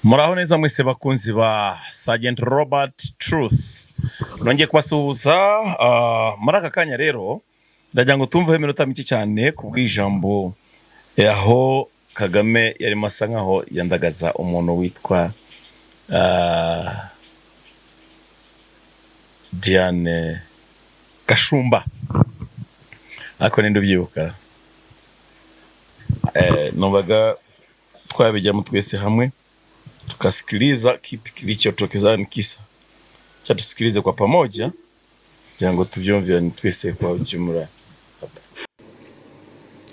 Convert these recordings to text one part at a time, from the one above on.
Muraho neza mwese bakunzi ba Sergeant Robert Truth. Nongeye kubasuhuza muri aka kanya rero ndagira ngo tumveho iminota mike cyane ku bw'ijambo aho Kagame yari masa nkaho yandagaza umuntu witwa Diane Gashumba. Ako ninde ubyibuka? Numvaga twabijyamo twese hamwe tukasikiliza kipi kilichotokea kisa cha tusikilize kwa pamoja kugira ngo tubyumvire twese kwa ujumla.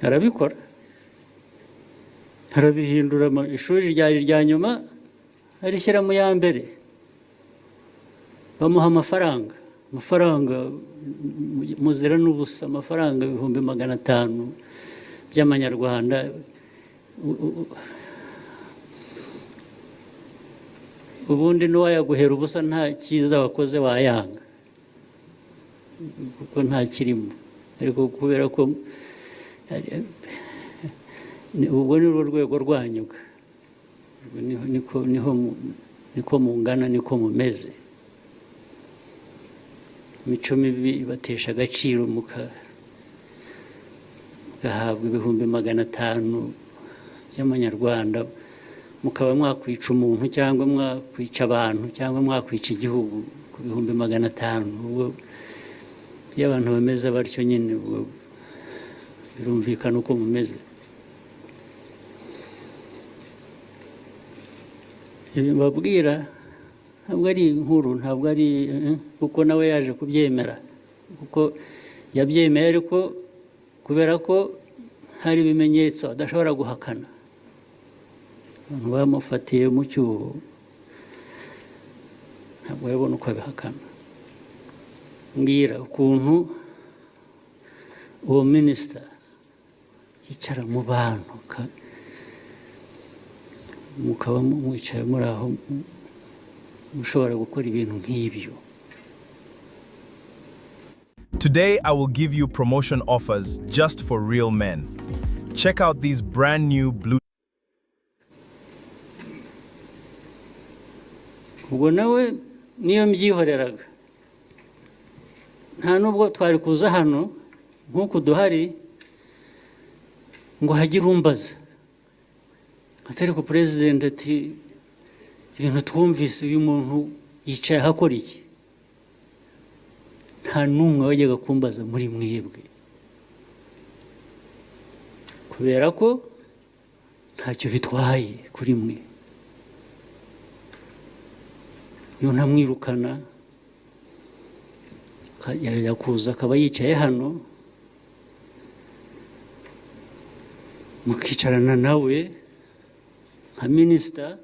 Arabikora, arabihindura ishuri ryari rya nyuma arishyira mu ya mbere, bamuha amafaranga muzira n'ubusa, amafaranga 500 by'amanyarwanda. Ubundi n'uwayaguhera ubusa nta cyiza wakoze wayanga kuko nta kirimo, ariko kubera ko ubwo ni urwego rwanyuga, niko mungana, niko mumeze. Imico mibi batesha agaciro mugahabwa 500 by'amanyarwanda, mukaba mwakwica umuntu cyangwa mwakwica abantu cyangwa mwakwica igihugu ku 500. Ubwo iyo abantu bameze batyo nyine ubwo birumvikana uko mumeze. Ibi mbabwira ntabwo ari inkuru, ntabwo ari kuko nawe yaje kubyemera, kuko yabyemeye, ariko kubera ko hari ibimenyetso adashobora guhakana. Abantu bamufatiye mu cyuho ntabwo yabona uko abihakana. Mbwira ukuntu uwo minisita yicara mu bantu mukaba mwicaye muri aho mushobora gukora ibintu nk'ibyo. Today I will give you promotion offers just for real men. Check out these brand new blue. Ubwo nawe niyo mbyihoreraga, nta nubwo twari kuza hano nk'uko duhari ngo hagire umbaza atari ko president ati ibintu twumvise uyu muntu yicaye hakora iki. Nta n'umwe wajyaga kumbaza muri mwebwe, kubera ko ntacyo bitwaye kuri mwe. Iyo ntamwirukana yajya kuza akaba yicaye hano mukicarana nawe nka minisita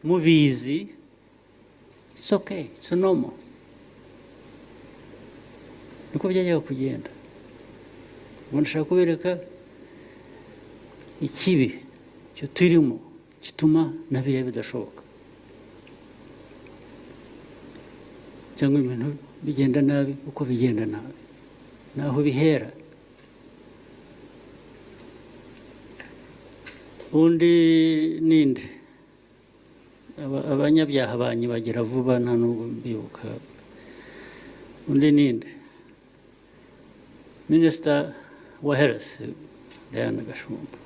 mubizi, it's okay, it's normal. Niko byajyaga kugenda. Umuntu ashaka kubereka ikibi cyo turimo gituma na biriya bidashoboka, cyangwa ibintu bigenda nabi uko bigenda nabi, naho bihera. Undi ninde abanyabyaha banyibagira vuba nta nubwo bibuka. Undi ninde minisita wa health Diane Gashumba.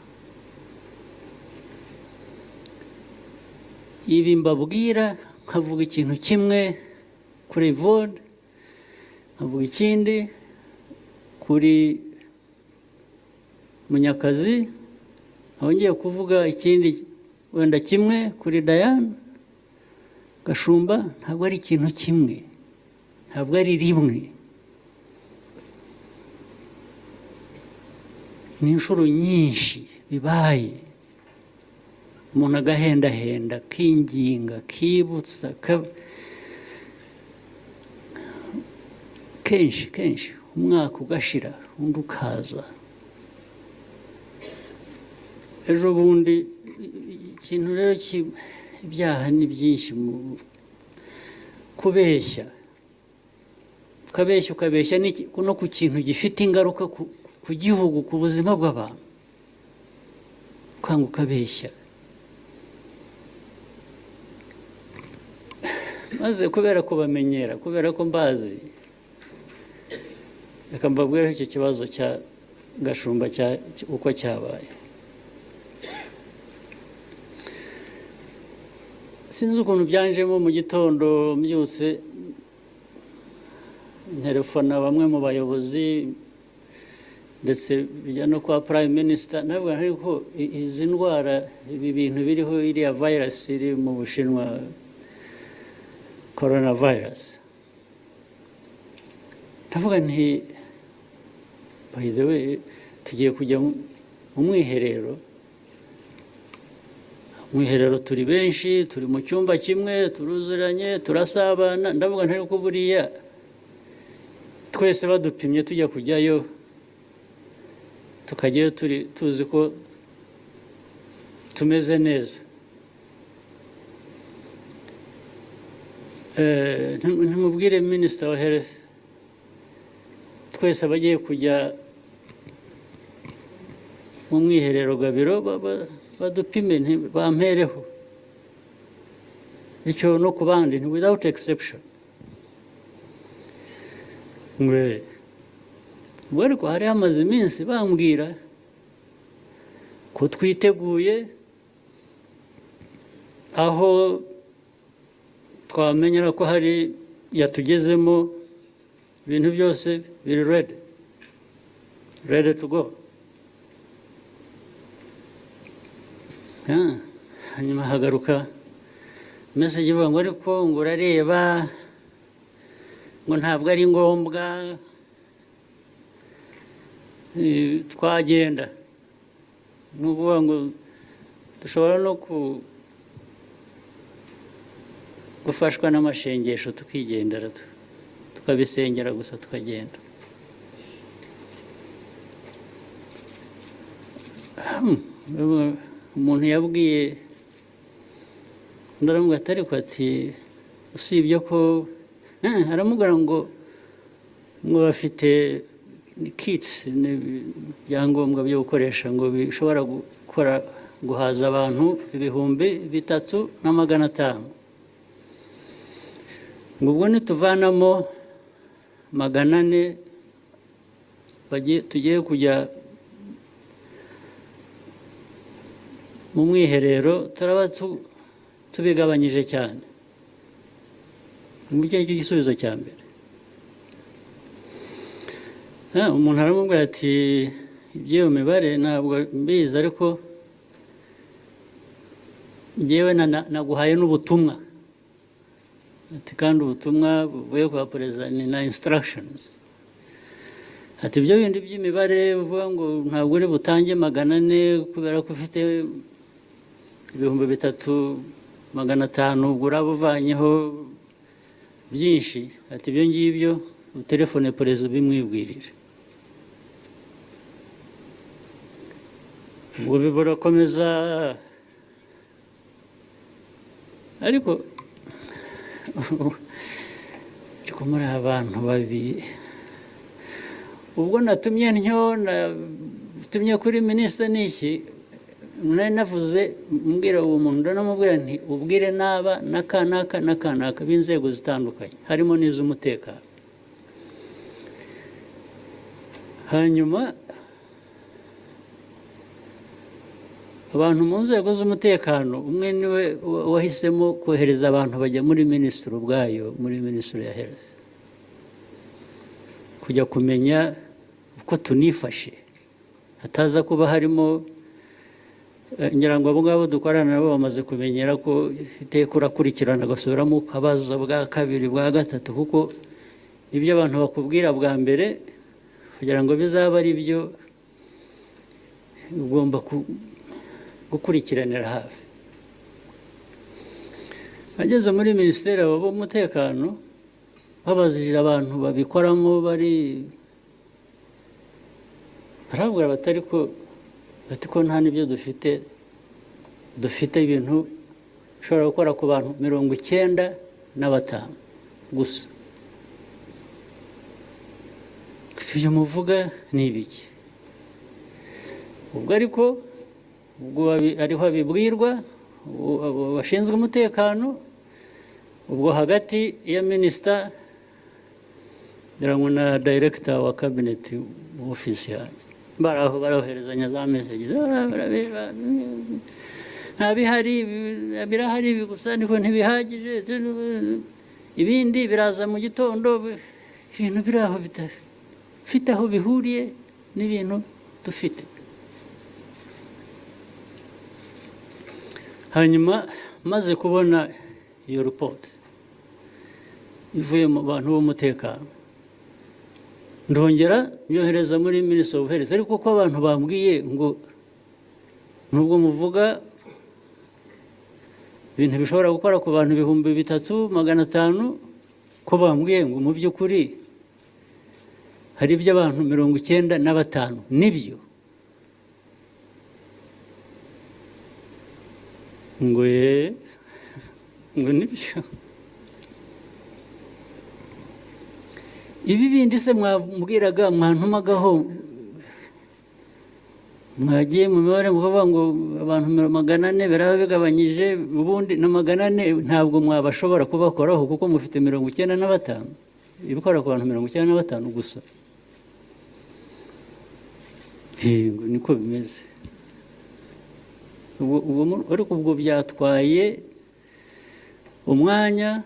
Ibi mbabwira nkavuga ikintu kimwe kuri Yvonne, nkavuga ikindi kuri Munyakazi, ngiye kuvuga ikindi wenda kimwe kuri Diane Gashumba. Ntabwo ari ikintu kimwe, ntabwo ari rimwe, ni inshuro nyinshi bibaye. Umuntu agahendahenda, kinginga, kibutsa kenshi umwaka ugashira undi ukaza. Ejo bundi ikintu rero ibyaha ni byinshi, kubeshya ukabeshya no ku kintu gifite ingaruka ku gihugu, ku buzima bw'abantu, kwanga ukabeshya. maze kubera kubamenyera, kubera ko mbazi, reka mbabwire icyo kibazo cya Gashumba uko cyabaye. Sinzi ukuntu byanjemo mu gitondo mbyutse nterefona bamwe mu bayobozi ndetse bijya no kwa Prime Minister, navuga ariko izi ndwara, ibi bintu biriho, iriya virus iri mu Bushinwa, coronavirus, ndavuga nti by the way tugiye kujya mu mwiherero. Mwiherero turi benshi, turi mu cyumba kimwe, turuzuranye, turasabana. Ndavuga nti ko buriya twese badupimye tujya kujyayo, tukajyayo tuzi ko tumeze neza. Ntimubwire Minisita wa Health twese abagiye kujya mu mwiherero Gabiro badupime bampereho, bityo no ku bandi without exception. Ariko hari hamaze iminsi bambwira ko twiteguye, aho twamenyera ko hari yatugezemo, ibintu byose biri ready to go. Hanyuma hagaruka message ivuga ngo ariko ngo urareba ngo ntabwo ari ngombwa, twagenda. Nukuvuga ngo dushobora no gufashwa n'amashengesho tukigendera, tukabisengera gusa tukagenda. Umuntu yabwiye ndaramubwira ati usibye ko aramubwira ngo bafite kits n'ibyangombwa byo gukoresha ngo bishobora guhaza abantu 3,500, ngo ubwo nituvanamo 400 tugiye kujya mu mwiherero, turaba tubigabanyije cyane. Mu gihe cy'igisubizo cya mbere umuntu aramubwira ati iby'iyo mibare ntabwo mbizi, ariko njyewe naguhaye n'ubutumwa ati, kandi ubutumwa buvuye kwa perezida ni na instructions. Ati ibyo bindi by'imibare uvuga ngo ntabwo uri butange 400 kubera ko ufite 3,500, ubwo uraba uvanyeho byinshi. Ati ibyo ngibyo utelefone perezida bimwibwirije. Ubwo birakomeza, ariko muri abantu babi. Ubwo natumye natumye kuri minisita n'iki, nari navuze mbwira uwo muntu, ndanamubwira nti ubwire n'aba n'akanaka b'inzego zitandukanye harimo n'iz'umutekano. Hanyuma abantu mu nzego z'umutekano, umwe niwe wahisemo kohereza abantu bajya muri minisitiri ubwayo, muri minisitiri ya health, kujya kumenya uko tunifashe, hataza kuba harimo ngira ngo abo ngabo dukorana nabo bamaze kumenyera ko iteka urakurikirana agasubiramo ukabaza bwa kabiri bwa gatatu, kuko ibyo abantu bakubwira bwa mbere kugira ngo bizaba ari byo ugomba gukurikiranira hafi. Ageze muri minisiteri y'umutekano babazije abantu babikoramo, barabwira batari ko nta n'ibyo dufite ibintu bishobora gukora ku bantu 95 gusa. Ibyo muvuga ni ibiki? Ubwo ariko ariho abibwirwa bashinzwe umutekano, ubwo hagati ya minisita na director wa cabinet mu office yanjye barahoherezanya za message birahari gusa niko ntibihagije ibindi biraza mu gitondo ibintu biraho bifite aho bihuriye n'ibintu dufite. Hanyuma maze kubona iyo report ivuye mu bantu b'umutekano ndongera yohereza muri Ministry of Health, ariko ko abantu bambwiye ngo nubwo muvuga ibintu bishobora gukora ku bantu 3,500 ko bambwiye ngo mu by'ukuri hari iby'abantu 95 nibyo ngo nibyo. Ibi bindi se mwabwiraga mwantumagaho mwagiye mu mibare mukavuga ngo abantu 400 biraba bigabanyije ubundi na 400 ntabwo mwabashobora kubakoraho kuko mufite 95 ibikora ku bantu 95 gusa. Ngo niko bimeze. Ariko ubwo byatwaye umwanya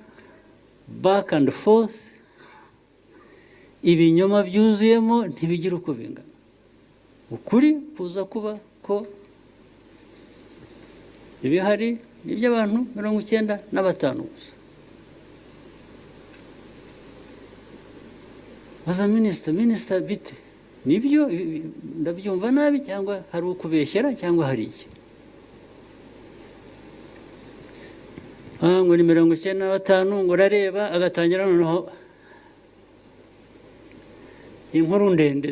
back and forth, ibinyoma byuzuyemo ntibigira uko bingana. Ukuri kuza kuba ko ibihari n'iby'abantu 95 gusa. Baza minisita bite nibyo ndabyumva nabi cyangwa hari ukubeshyera cyangwa hari iki? Ngo ni 95 ngo rareba agatangira noneho inkuru ndende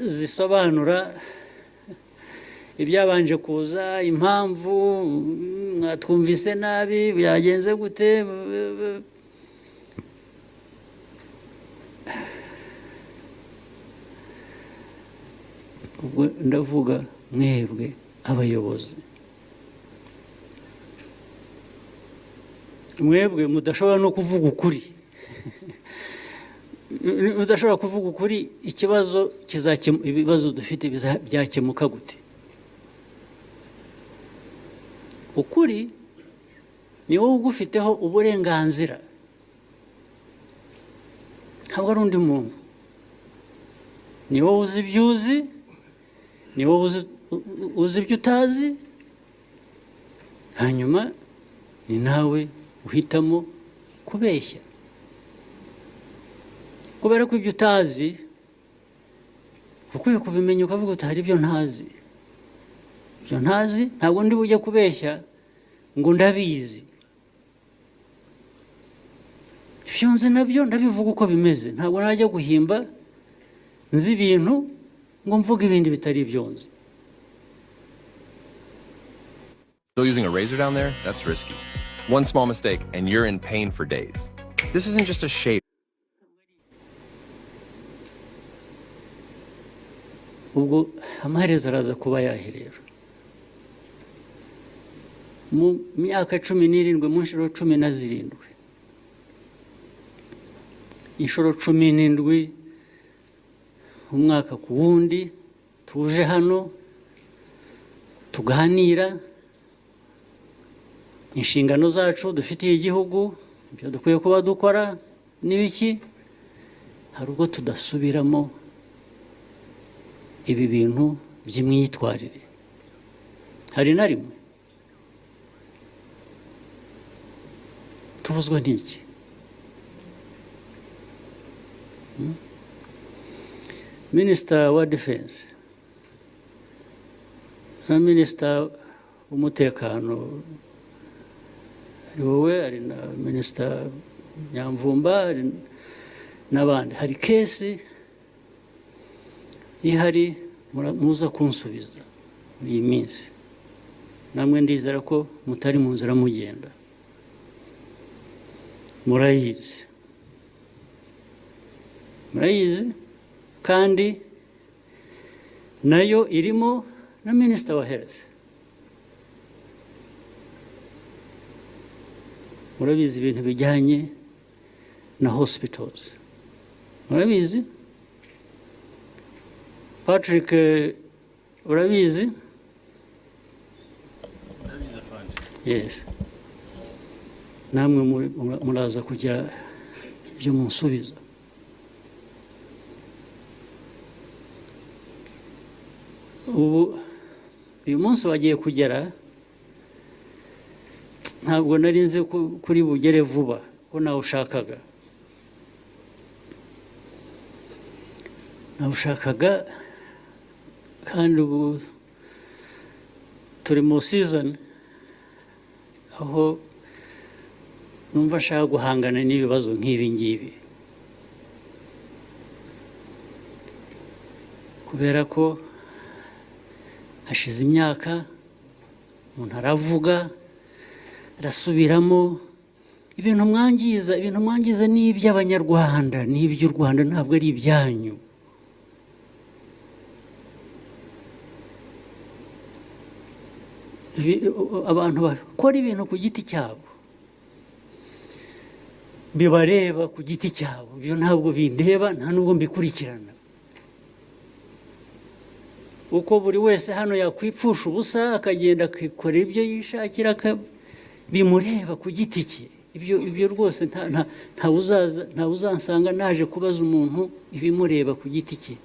zisobanura ibyabanje kuza, impamvu mwatwumvise nabi, byagenze gute. Ubwo ndavuga mwebwe abayobozi, mwebwe mudashobora no kuvuga ukuri udashobora kuvuga ukuri, ikibazo ibibazo dufite byakemuka gute? Ukuri ni wowe ugufiteho uburenganzira, ntabwo ari undi muntu. Ni wowe uzi ibyo uzi, ni wowe uzi ibyo utazi, hanyuma ni nawe uhitamo kubeshya. Kubera ko ibyo utazi ukwiye kubimenya ukavuga uti hari ibyo ntazi. Ibyo ntazi ntabwo ndi bujye kubeshya ngo ndabizi. Ibyo nzi nabyo ndabivuga uko bimeze, ntabwo najya guhimba nzi ibintu ngo mvuga ibindi bitari ibyo nzi. Still using a razor down there? That's risky. One small mistake and you're in pain for days. This isn't just a shave. Ubwo amaherezo araza kuba yaherera mu myaka 17 mu nshuro 17 inshuro 17 umwaka ku wundi tuje hano tuganira inshingano zacu dufitiye igihugu, ibyo dukwiye kuba dukora n'ibiki. Hari ubwo tudasubiramo ibi bintu by'imyitwarire. Hari na rimwe tubuzwa n'iki? Minisita wa Defense na minisita w'umutekano ari wowe, ari na minisita Nyamvumba, ari n'abandi. Hari kesi ihari muza kunsubiza muri iyi minsi, namwe ndizera ko mutari mu nzira mugenda, murayizi kandi nayo irimo na Minister wa Health. murabizi ibintu bijyanye na hospitals, murabizi Patrick, urabizi? Yes. Namwe muraza kugira ibyo munsubiza. Uyu munsi wagiye kugera, ntabwo nari nzi kuri bugere vuba ko nawe ushakaga. Nawe ushakaga, kandi ubu turi mu season aho numva nshaka guhangana n'ibibazo nk'ibi ngibi, kubera ko hashize imyaka umuntu aravuga arasubiramo ibintu mwangiza ni iby'Abanyarwanda, ni iby'u Rwanda, ntabwo ari ibyanyu. Abantu bakora ibintu ku giti cyabo, bibareba ku giti cyabo, ibyo ntabwo bindeba, nta nubwo mbikurikirana. Uko buri wese hano yakwipfusha ubusa akagenda akikora ibyo yishakira, bimureba ku giti cye. Ibyo rwose nta uzansanga naje kubaza umuntu ibimureba ku giti cye.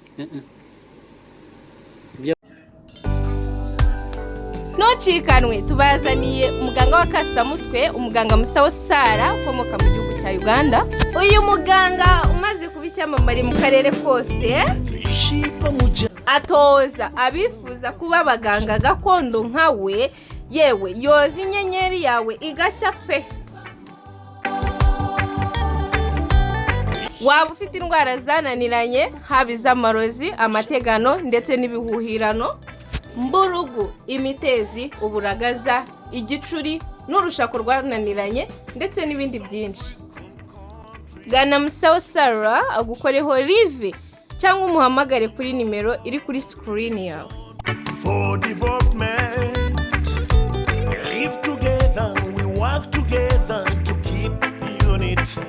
Ntucikanwe, tubazaniye umuganga w'akasamutwe, umuganga Musawo Sara ukomoka mu gihugu cya Uganda. Uyu muganga umaze kuba icyamamare mu karere kose, atoza abifuza kuba abaganga gakondo nka we, yewe yoza inyenyeri yawe igaca pe. Waba ufite indwara zananiranye, haba iz'amarozi, amategano ndetse n'ibihuhirano, mburugu, imitezi, uburagaza, igicuri n'urushako rwananiranye ndetse n'ibindi byinshi. Gana Musawo Sara agukoreho live cyangwa umuhamagare kuri nimero iri kuri screen yawe. For development, we live together, we work together to keep unity.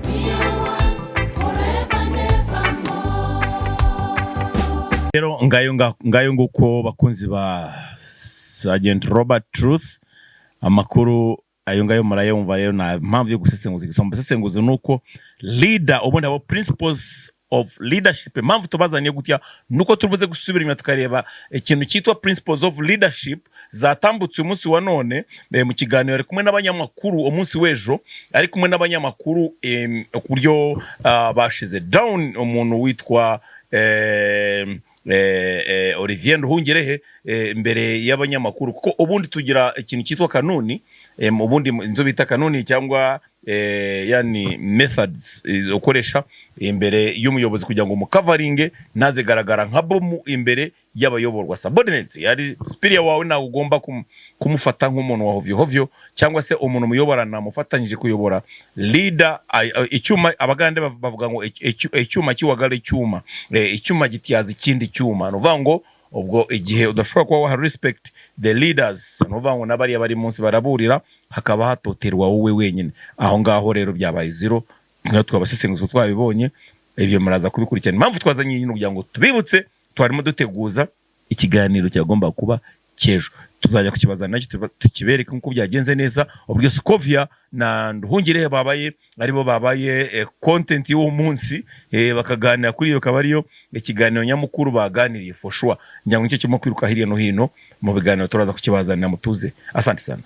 We are one forever and evermore. Rero ngayo nguko bakunzi ba Sergeant Robert Truth, amakuru ayo ngayo murayumva. Rero na mpamvu yo gusesenguza igisomo nuko leader ubundi abo principles of leadership, mpamvu tubazaniye gutya nuko turubuze gusubira inyuma tukareba ikintu cyitwa principles of leadership zatambutse umunsi wa none mu kiganiro ari kumwe n'abanyamakuru umunsi wejo, ari kumwe n'abanyamakuru ku buryo bashize down umuntu witwa Olivier Nduhungirehe mbere y'abanyamakuru, kuko ubundi tugira ikintu cyitwa kanuni, ubundi inzo bita kanuni cyangwa yani methods ukoresha imbere y'umuyobozi kugira ngo umukavaringe nazigaragara nka bomu imbere y'abayoborwa. Subordinates yari superior wawe na ugomba kumufata nk'umuntu wa hovyo cyangwa se umuntu muyoborana mufatanyije kuyobora. Leader icyuma, abagande bavuga ngo icyuma kiwagara icyuma gitiyaza ikindi cyuma, nuvuga ngo ubwo igihe udashobora kuba waha respect the leaders, nuvuga ngo nabari bari munsi baraburira hakaba hatoterwa wowe wenyine. Aho ngaho rero byabaye zero, nka twabasesenguzo twabibonye, ibyo muraza kubikurikirana. Impamvu twazanye yino kugira ngo tubibutse, twarimo duteguza ikiganiro cyagomba kuba cyejo, tuzajya kukibazana nacyo tukibereke nko byagenze neza. Ubwo Scovia na Nduhungirehe aribo babaye content y'uwo munsi, bakaganira kuri iyo kabariyo ikiganiro nyamukuru baganiriye for sure. Njya ngo nicyo cyo kwiruka hirya no hino mu biganiro turaza kukibazana mutuze. Asante sana.